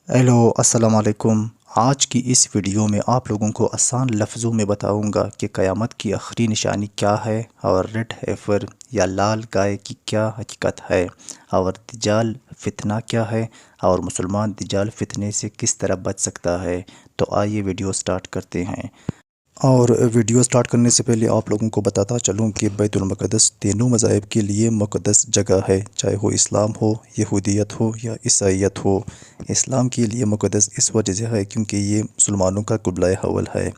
Hello السلام علیکم۔ آج کی اس ویڈیو میں آپ لوگوں کو آسان لفظوں میں بتاؤں گا کہ قیامت کی آخری نشانی کیا ہے اور ریڈ ہیفر یا لال گائے کی کیا حقیقت ہے، اور دجال فتنہ کیا ہے، اور مسلمان دجال فتنے سے کس طرح بچ سکتا ہے۔ تو آئیے ویڈیو سٹارٹ کرتے ہیں۔ اور ویڈیو سٹارٹ کرنے سے پہلے آپ لوگوں کو بتاتا چلوں کہ بیت المقدس تینوں مذاہب کے لیے مقدس جگہ ہے، چاہے وہ اسلام ہو، یہودیت ہو یا عیسائیت ہو۔ اسلام کے لیے مقدس اس وجہ سے ہے کیونکہ یہ مسلمانوں کا قبلہ اول ہے،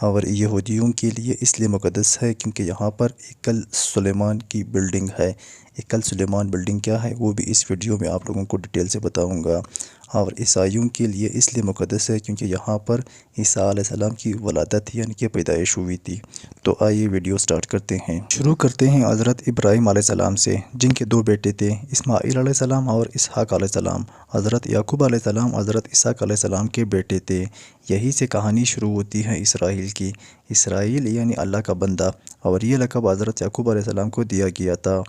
اور یہودیوں کے لیے اس لیے مقدس ہے کیونکہ یہاں پر ایکل سلیمان کی بلڈنگ ہے۔ ایکل سلیمان بلڈنگ کیا ہے وہ بھی اس ویڈیو میں آپ لوگوں کو ڈیٹیل سے بتاؤں گا۔ اور عیسائیوں کے لیے اس لیے مقدس ہے کیونکہ یہاں پر عیسیٰ علیہ السلام کی ولادت یعنی کہ پیدائش ہوئی تھی۔ تو آئیے ویڈیو سٹارٹ کرتے ہیں۔ شروع کرتے ہیں حضرت ابراہیم علیہ السلام سے، جن کے دو بیٹے تھے، اسماعیل علیہ السلام اور اسحاق علیہ السلام۔ حضرت یعقوب علیہ السلام حضرت اسحاق علیہ السلام کے بیٹے تھے۔ یہی سے کہانی شروع ہوتی ہے اسرائیل کی۔ اسرائیل یعنی اللہ کا بندہ، اور یہ لقب حضرت یعقوب علیہ السلام کو دیا گیا تھا۔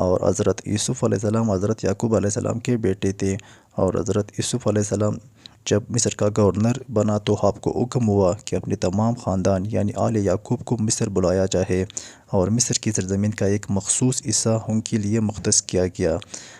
اور حضرت یوسف علیہ السلام حضرت یعقوب علیہ السلام کے بیٹے تھے، اور حضرت یوسف علیہ السلام جب مصر کا گورنر بنا تو آپ کو حکم ہوا کہ اپنے تمام خاندان یعنی آل یعقوب کو مصر بلایا جائے، اور مصر کی سرزمین کا ایک مخصوص حصہ ان کے لیے مختص کیا گیا،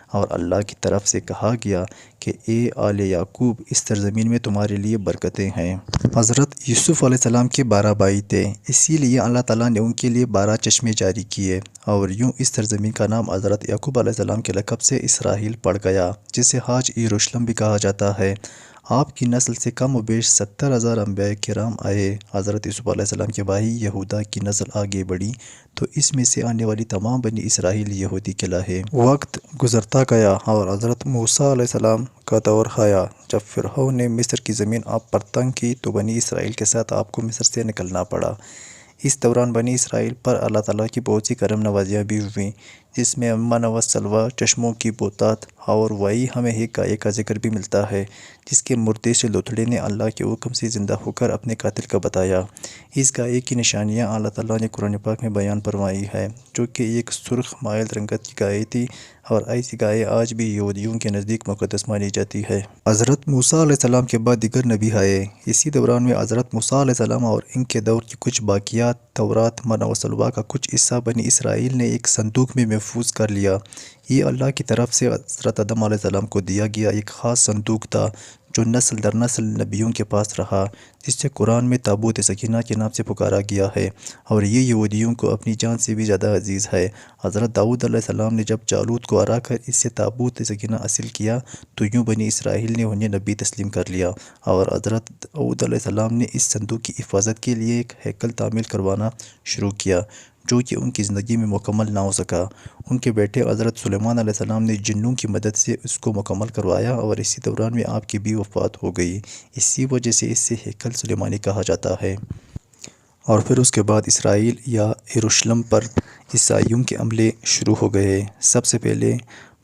اور اللہ کی طرف سے کہا گیا کہ اے آل یعقوب، اس سرزمین میں تمہارے لیے برکتیں ہیں۔ حضرت یوسف علیہ السلام کے 12 بھائی تھے، اسی لیے اللہ تعالیٰ نے ان کے لیے 12 چشمے جاری کیے، اور یوں اس سرزمین کا نام حضرت یعقوب علیہ السلام کے لقب سے اسرائیل پڑ گیا، جسے آج یروشلم بھی کہا جاتا ہے۔ آپ کی نسل سے کم و بیش 70,000 انبیاء کرام آئے۔ حضرت یوسف علیہ السلام کے بھائی یہودا کی نسل آگے بڑھی تو اس میں سے آنے والی تمام بنی اسرائیل یہودی کہلائے۔ وقت گزرتا گیا اور حضرت موسیٰ علیہ السلام کا دور آیا۔ جب فرعون نے مصر کی زمین آپ پر تنگ کی تو بنی اسرائیل کے ساتھ آپ کو مصر سے نکلنا پڑا۔ اس دوران بنی اسرائیل پر اللہ تعالیٰ کی بہت سی کرم نوازیاں بھی ہوئیں، جس میں امن و سلوہ، چشموں کی بہتات، اور وہی ہمیں ایک گائے کا ذکر بھی ملتا ہے جس کے مردے سے لوتھڑے نے اللہ کے حکم سے زندہ ہو کر اپنے قاتل کا بتایا۔ اس گائے کی نشانیاں اللہ تعالیٰ نے قرآن پاک میں بیان فرمائی ہے، جو کہ ایک سرخ مائل رنگت کی گائے تھی، اور ایسی گائے آج بھی یہودیوں کے نزدیک مقدس مانی جاتی ہے۔ حضرت موسیٰ علیہ السلام کے بعد دیگر نبی آئے۔ اسی دوران میں حضرت موسیٰ علیہ السلام اور ان کے دور کی کچھ باقیات، تورات، منع و سلوہ کا کچھ حصہ بنی اسرائیل نے ایک صندوق میں محفوظ کر لیا۔ یہ اللہ کی طرف سے حضرت آدم علیہ السلام کو دیا گیا ایک خاص صندوق تھا، جو نسل در نسل نبیوں کے پاس رہا، جس سے قرآن میں تابوت سکینہ کے نام سے پکارا گیا ہے، اور یہ یہودیوں کو اپنی جان سے بھی زیادہ عزیز ہے۔ حضرت داؤد علیہ السلام نے جب جالوت کو ہرا کر اس سے تابوت سکینہ حاصل کیا تو یوں بنی اسرائیل نے انہیں نبی تسلیم کر لیا، اور حضرت داؤد علیہ السلام نے اس صندوق کی حفاظت کے لیے ایک ہیکل تعمیر کروانا شروع کیا، جو کہ ان کی زندگی میں مکمل نہ ہو سکا۔ ان کے بیٹے حضرت سلیمان علیہ السلام نے جنوں کی مدد سے اس کو مکمل کروایا، اور اسی دوران میں آپ کی بھی وفات ہو گئی۔ اسی وجہ سے اس سے ہیکل سلیمانی کہا جاتا ہے۔ اور پھر اس کے بعد اسرائیل یا یروشلم پر عیسائیوں کے حملے شروع ہو گئے۔ سب سے پہلے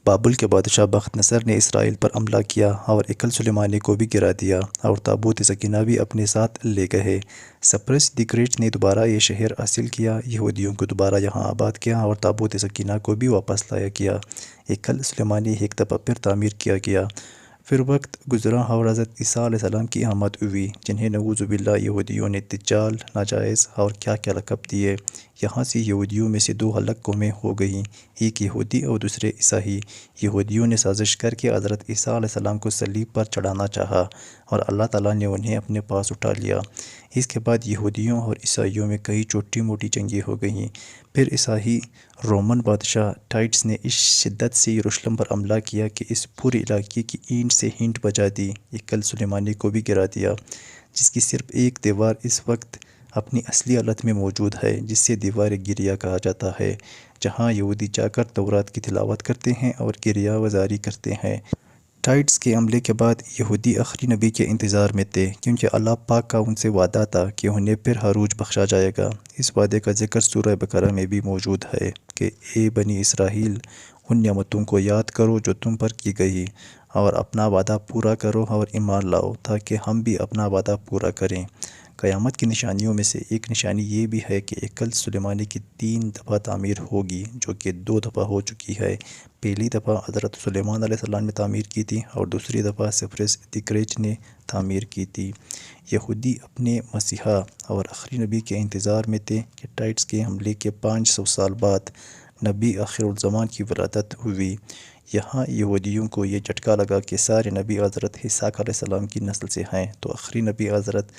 بابل کے بادشاہ بخت نصر نے اسرائیل پر حملہ کیا اور ہیکل سلیمانی کو بھی گرا دیا، اور تابوت سکینہ بھی اپنے ساتھ لے گئے۔ سپرس دی گریٹ نے دوبارہ یہ شہر حاصل کیا، یہودیوں کو دوبارہ یہاں آباد کیا، اور تابوت سکینہ کو بھی واپس لایا گیا۔ ہیکل سلیمانی ایک دفعہ پھر تعمیر کیا گیا۔ پھر وقت گزرا اور حضرت عیسیٰ علیہ السلام کی آمد ہوئی، جنہیں نعوذ باللہ یہودیوں نے دجال، ناجائز اور کیا کیا لقب دیے۔ یہاں سے یہودیوں میں سے دو الگ قومیں ہو گئیں، ایک یہودی اور دوسرے عیسائی۔ یہودیوں نے سازش کر کے حضرت عیسیٰ علیہ السلام کو صلیب پر چڑھانا چاہا، اور اللہ تعالیٰ نے انہیں اپنے پاس اٹھا لیا۔ اس کے بعد یہودیوں اور عیسائیوں میں کئی چھوٹی موٹی جنگیں ہو گئیں۔ پھر عیسائی رومن بادشاہ ٹائٹس نے اس شدت سے یروشلم پر حملہ کیا کہ اس پورے علاقے کی اینٹ سے اینٹ بجا دی، ہیکل سلیمانی کو بھی گرا دیا، جس کی صرف ایک دیوار اس وقت اپنی اصلی حالت میں موجود ہے، جس سے دیوار گریہ کہا جاتا ہے، جہاں یہودی جا کر تورات کی تلاوت کرتے ہیں اور گریہ وزاری کرتے ہیں۔ ٹائٹس کے حملے کے بعد یہودی آخری نبی کے انتظار میں تھے، کیونکہ اللہ پاک کا ان سے وعدہ تھا کہ انہیں پھر عروج بخشا جائے گا۔ اس وعدے کا ذکر سورہ بقرہ میں بھی موجود ہے کہ اے بنی اسرائیل، ان نعمتوں کو یاد کرو جو تم پر کی گئی، اور اپنا وعدہ پورا کرو اور ایمان لاؤ تاکہ ہم بھی اپنا وعدہ پورا کریں۔ قیامت کی نشانیوں میں سے ایک نشانی یہ بھی ہے کہ ہیکل سلیمانی کی 3 دفعہ تعمیر ہوگی، جو کہ 2 دفعہ ہو چکی ہے۔ پہلی دفعہ حضرت سلیمان علیہ السلام نے تعمیر کی تھی اور دوسری دفعہ سفرس دیگریچ نے تعمیر کی تھی۔ یہودی اپنے مسیحا اور آخری نبی کے انتظار میں تھے کہ ٹائٹس کے حملے کے 500 سال بعد نبی آخر الزمان کی ولادت ہوئی۔ یہاں یہودیوں کو یہ جھٹکا لگا کہ سارے نبی حضرت اسحاق علیہ السلام کی نسل سے ہیں، تو آخری نبی حضرت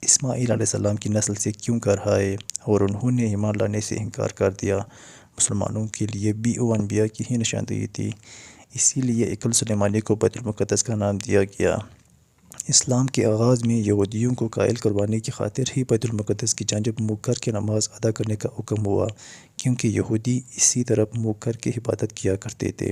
اسماعیل علیہ السلام کی نسل سے کیوں کر آئے، اور انہوں نے ایمان لانے سے انکار کر دیا۔ مسلمانوں کے لیے بھی وہ انبیاء کی ہی نشاندہی تھی، اسی لیے ہیکل سلیمانی کو بیت المقدس کا نام دیا گیا۔ اسلام کے آغاز میں یہودیوں کو قائل کروانے کی خاطر ہی بیت المقدس کی جانب منہ کر کے نماز ادا کرنے کا حکم ہوا، کیونکہ یہودی اسی طرف منہ کر کے عبادت کیا کرتے تھے۔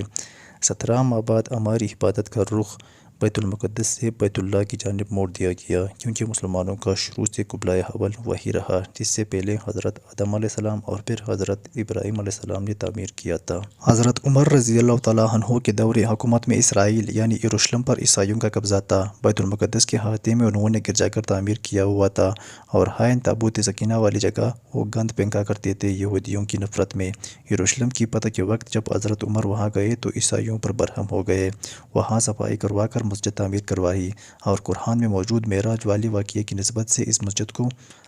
17 ماہ بعد ہماری عبادت کا رخ بیت المقدس سے بیت اللہ کی جانب موڑ دیا گیا، کیونکہ مسلمانوں کا شروع سے قبلہ اول وہی رہا جس سے پہلے حضرت آدم علیہ السلام اور پھر حضرت ابراہیم علیہ السلام نے تعمیر کیا تھا۔ حضرت عمر رضی اللہ تعالیٰ عنہ کے دور حکومت میں اسرائیل یعنی یروشلم پر عیسائیوں کا قبضہ تھا۔ بیت المقدس کے احاطے میں انہوں نے گرجا گھر تعمیر کیا ہوا تھا اور حائن تابوت سکینہ والی جگہ وہ گند پھینکا کرتے تھے یہودیوں کی نفرت میں۔ یروشلم کی فتح کے وقت جب حضرت عمر وہاں گئے تو عیسائیوں پر برہم ہو گئے، وہاں صفائی کروا کر مسجد تعمیر کروائی، اور قرآن میں موجود معراج والے واقعے کی نسبت سے اس مسجد کو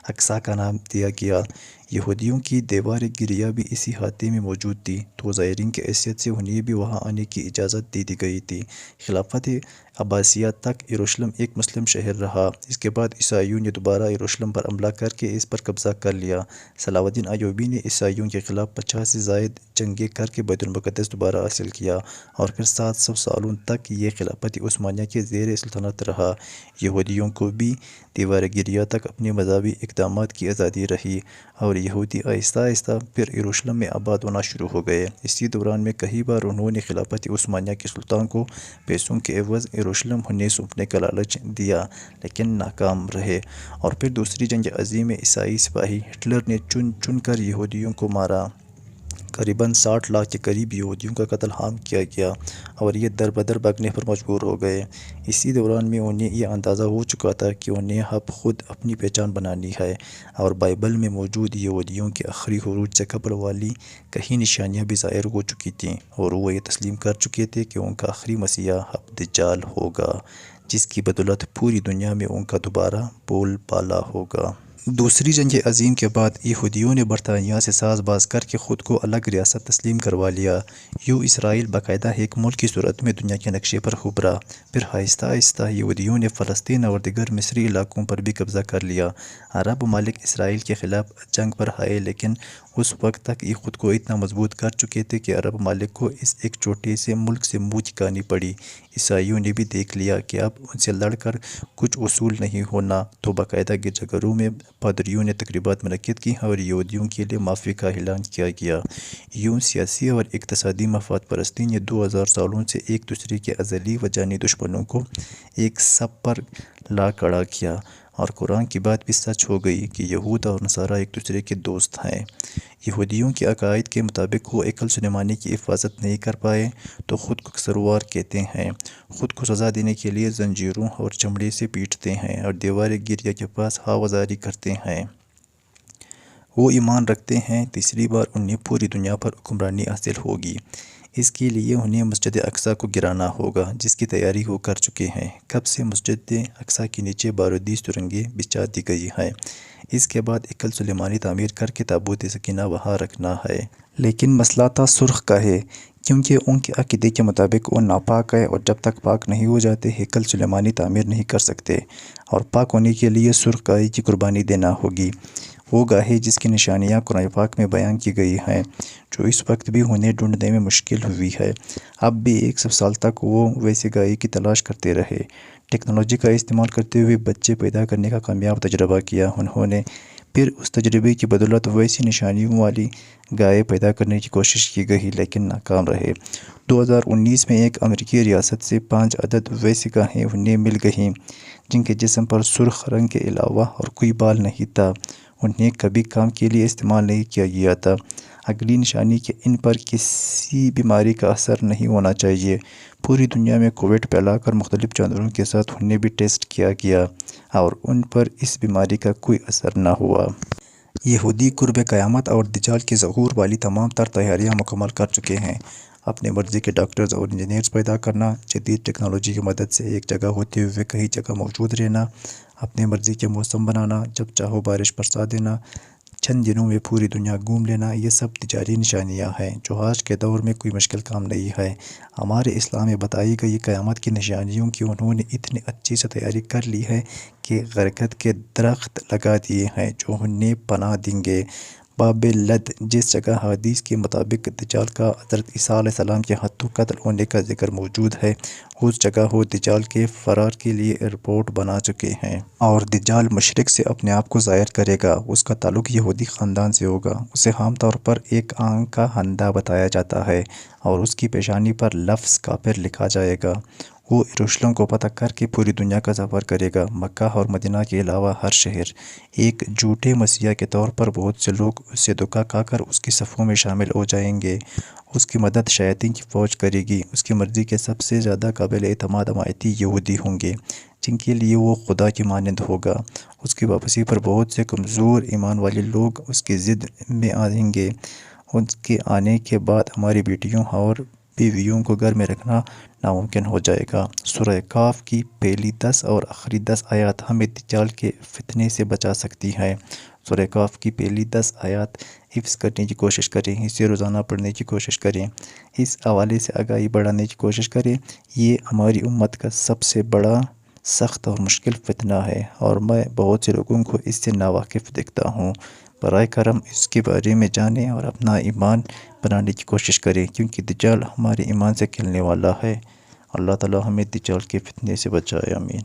اقصیٰ کا نام دیا گیا۔ یہودیوں کی دیوار گریہ بھی اسی احاطے میں موجود تھی، تو زائرین کی حیثیت سے انہیں بھی وہاں آنے کی اجازت دے دی گئی تھی۔ خلافت عباسیہ تک یروشلم ایک مسلم شہر رہا۔ اس کے بعد عیسائیوں نے دوبارہ یروشلم پر حملہ کر کے اس پر قبضہ کر لیا۔ صلاح الدین ایوبی نے عیسائیوں کے خلاف 50 سے زائد جنگیں کر کے بیت المقدس دوبارہ حاصل کیا، اور پھر 700 سالوں تک یہ خلافت عثمانیہ کے زیر سلطنت رہا۔ یہودیوں کو بھی دیوار گریہ تک اپنے مذہبی اقدامات کی آزادی رہی، اور یہودی آہستہ آہستہ پھر یروشلم میں آباد ہونا شروع ہو گئے۔ اسی دوران میں کئی بار انہوں نے خلافت عثمانیہ کے سلطان کو پیسوں کے عوض یروشلم انہیں سونپنے کا لالچ دیا، لیکن ناکام رہے، اور پھر دوسری جنگ عظیم میں عیسائی سپاہی ہٹلر نے چن چن کر یہودیوں کو مارا۔ قریباً 60 لاکھ کے قریب یہودیوں کا قتل عام کیا گیا، اور یہ در بدر بھاگنے پر مجبور ہو گئے۔ اسی دوران میں انہیں یہ اندازہ ہو چکا تھا کہ انہیں اب خود اپنی پہچان بنانی ہے، اور بائبل میں موجود یہودیوں کے آخری عروج سے قبل والی کئی نشانیاں بھی ظاہر ہو چکی تھیں، اور وہ یہ تسلیم کر چکے تھے کہ ان کا آخری مسیحا اب دجال ہوگا، جس کی بدولت پوری دنیا میں ان کا دوبارہ بول بالا ہوگا۔ دوسری جنگ عظیم کے بعد یہودیوں نے برطانیہ سے ساز باز کر کے خود کو الگ ریاست تسلیم کروا لیا۔ یوں اسرائیل باقاعدہ ایک ملک کی صورت میں دنیا کے نقشے پر ابھرا۔ پھر آہستہ آہستہ یہودیوں نے فلسطین اور دیگر مصری علاقوں پر بھی قبضہ کر لیا۔ عرب ممالک اسرائیل کے خلاف جنگ پر آئے، لیکن اس وقت تک یہ خود کو اتنا مضبوط کر چکے تھے کہ عرب ممالک کو اس ایک چھوٹے سے ملک سے منہ چکانی پڑی۔ عیسائیوں نے بھی دیکھ لیا کہ اب ان سے لڑ کر کچھ اصول نہیں ہونا، تو باقاعدہ گرجا گھروں میں پادریوں نے تقریبات منعقد کی اور یہودیوں کے لیے معافی کا اعلان کیا گیا۔ یوں سیاسی اور اقتصادی مفاد پرستی نے 2000 سالوں سے ایک دوسرے کے ازلی و جانی دشمنوں کو ایک سب پر لا کھڑا کیا، اور قرآن کی بات بھی سچ ہو گئی کہ یہود اور نصارہ ایک دوسرے کے دوست ہیں۔ یہودیوں کے عقائد کے مطابق وہ ہیکل سلیمانی کی حفاظت نہیں کر پائے تو خود کو قصوروار کہتے ہیں، خود کو سزا دینے کے لیے زنجیروں اور چمڑے سے پیٹتے ہیں اور دیوار گریہ کے پاس ہاوزاری کرتے ہیں۔ وہ ایمان رکھتے ہیں تیسری بار انہیں پوری دنیا پر حکمرانی حاصل ہوگی، اس کے لیے انہیں مسجد اقصیٰ کو گرانا ہوگا، جس کی تیاری وہ کر چکے ہیں۔ کب سے مسجد اقصیٰ کے نیچے بارودی سرنگیں بچھا دی گئی ہیں۔ اس کے بعد ہیکل سلیمانی تعمیر کر کے تابوت سکینہ وہاں رکھنا ہے۔ لیکن مسئلہ تھا سرخ کا ہے، کیونکہ ان کے عقیدے کے مطابق وہ ناپاک ہے، اور جب تک پاک نہیں ہو جاتے ہیکل سلیمانی تعمیر نہیں کر سکتے، اور پاک ہونے کے لیے سرخ گائے کی قربانی دینا ہوگی، وہ گائے جس کی نشانیاں قرآن پاک میں بیان کی گئی ہیں، جو اس وقت بھی انہیں ڈھونڈنے میں مشکل ہوئی ہے۔ اب بھی 100 سال تک وہ ویسے گائے کی تلاش کرتے رہے۔ ٹیکنالوجی کا استعمال کرتے ہوئے بچے پیدا کرنے کا کامیاب تجربہ کیا انہوں نے، پھر اس تجربے کی بدولت ویسی نشانیوں والی گائے پیدا کرنے کی کوشش کی گئی، لیکن ناکام رہے۔ 2019 میں ایک امریکی ریاست سے 5 عدد ویسی گائیں انہیں مل گئیں، جن کے جسم پر سرخ رنگ کے علاوہ اور کوئی بال نہیں تھا۔ انہیں کبھی کام کے لیے استعمال نہیں کیا گیا تھا۔ اگلی نشانی کہ ان پر کسی بیماری کا اثر نہیں ہونا چاہیے۔ پوری دنیا میں کووڈ پھیلا کر مختلف جانوروں کے ساتھ انہیں بھی ٹیسٹ کیا گیا اور ان پر اس بیماری کا کوئی اثر نہ ہوا۔ یہودی قرب قیامت اور دجال کے ظہور والی تمام تر تیاریاں مکمل کر چکے ہیں۔ اپنے مرضی کے ڈاکٹرز اور انجینئرز پیدا کرنا، جدید ٹیکنالوجی کی مدد سے ایک جگہ ہوتے ہوئے کئی جگہ موجود رہنا، اپنے مرضی کے موسم بنانا، جب چاہو بارش برسا دینا، چند دنوں میں پوری دنیا گھوم لینا، یہ سب تجاری نشانیاں ہیں جو آج کے دور میں کوئی مشکل کام نہیں ہے۔ ہمارے اسلام میں بتائی گئی قیامت کی نشانیوں کی انہوں نے اتنی اچھی سے تیاری کر لی ہے کہ برکت کے درخت لگا دیے ہیں جو انہیں پناہ دیں گے۔ باب لد، جس جگہ حدیث کے مطابق دجال کا حضرت عیسیٰ علیہ السلام کے ہاتھوں قتل ہونے کا ذکر موجود ہے، اس جگہ وہ دجال کے فرار کے لیے ایئرپورٹ بنا چکے ہیں۔ اور دجال مشرق سے اپنے آپ کو ظاہر کرے گا، اس کا تعلق یہودی خاندان سے ہوگا، اسے عام طور پر ایک آنکھ کا اندھا بتایا جاتا ہے اور اس کی پیشانی پر لفظ کافر لکھا جائے گا۔ وہ یروشلم کو فتح کر کے پوری دنیا کا سفر کرے گا، مکہ اور مدینہ کے علاوہ ہر شہر۔ ایک جھوٹے مسیح کے طور پر بہت سے لوگ اس سے دھوکہ کھا کر اس کی صفوں میں شامل ہو جائیں گے۔ اس کی مدد شیاطین کی فوج کرے گی۔ اس کی مرضی کے سب سے زیادہ قابل اعتماد امایتی یہودی ہوں گے جن کے لیے وہ خدا کی مانند ہوگا۔ اس کی واپسی پر بہت سے کمزور ایمان والے لوگ اس کی ضد میں آئیں گے۔ اس کے آنے کے بعد ہماری بیٹیوں اور بیویوں کو گھر میں رکھنا ناممکن ہو جائے گا۔ سورہ کہف کی پہلی 10 اور آخری 10 آیات ہمیں دجال کے فتنے سے بچا سکتی ہیں۔ سورہ کہف کی پہلی 10 آیات حفظ کرنے کی کوشش کریں، اسے روزانہ پڑھنے کی کوشش کریں، اس حوالے سے آگاہی بڑھانے کی کوشش کریں۔ یہ ہماری امت کا سب سے بڑا، سخت اور مشکل فتنہ ہے اور میں بہت سے لوگوں کو اس سے ناواقف دیکھتا ہوں۔ براہ کرم اس کے بارے میں جانیں اور اپنا ایمان بنانے کی کوشش کریں، کیونکہ دجال ہمارے ایمان سے کھیلنے والا ہے۔ اللہ تعالی ہمیں دجال کے فتنے سے بچائے، آمین۔